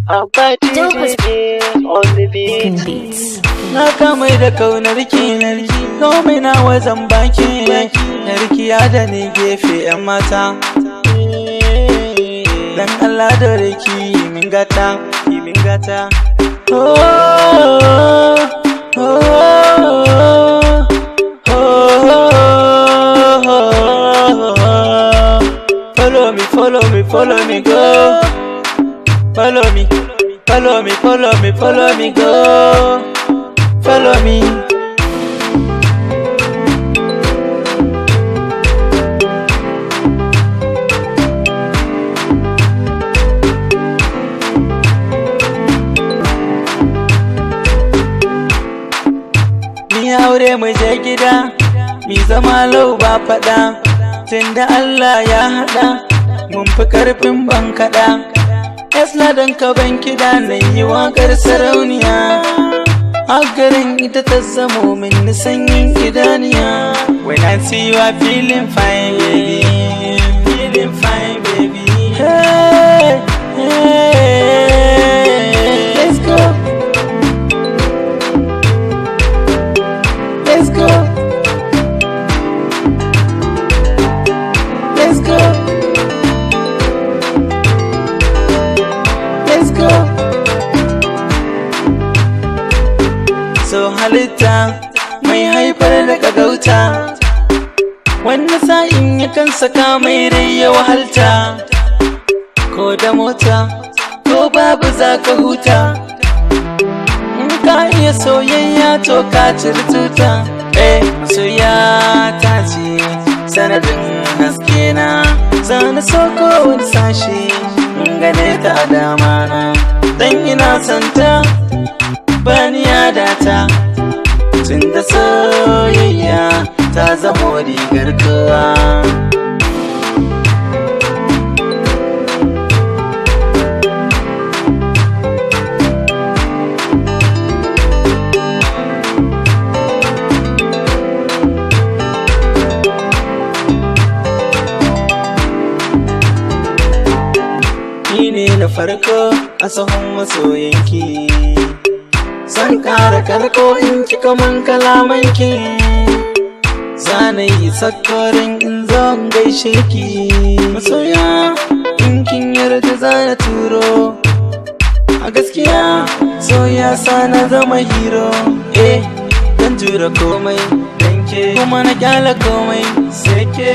Abba DJ on the beat. Na kamai da kaunar ki komai na wazan baki narkiya da ni gefe yan mata. Dan Allah da reki min gata oh, oh, oh, oh. Follow me, follow me, go. Follow me, go. Follow me. Mi aure mu je gida, mi zama lau ba faɗa. Tunda Allah ya haɗa, mun fi ƙarfin ban kaɗa. Yasla don ka ban kiɗa na yi waƙar sarauniya. Hagarin ita ta zamo min sanyin idaniya. When I see you I feeling fine baby, feeling fine baby. Hey, hey, let's go, let's go, let's go, let's go. So halitta mai haifar da kagauta, wani sa'in yakan saka mai rai ya wahalta. Ko da mota ko babu za ka huta, in ka iya soyayya to ka ciri tuta. Masoya ta ce sanadin haske na, zana so kowane sashe in gane ta a dama na. Dan ina santa bani yadata, tunda soyayya ta zamo rigar kowa. Ni ne na farko a sahun masoyanki, zan ƙara karko in kika man kalamanki. Zana yi sakorin in zo gaishe ki. Masoya in kin yarda zana turo, a gaskiya so ya sa na zama hero. Dan jura komai dan ke, kuma na kyala komai sai ke.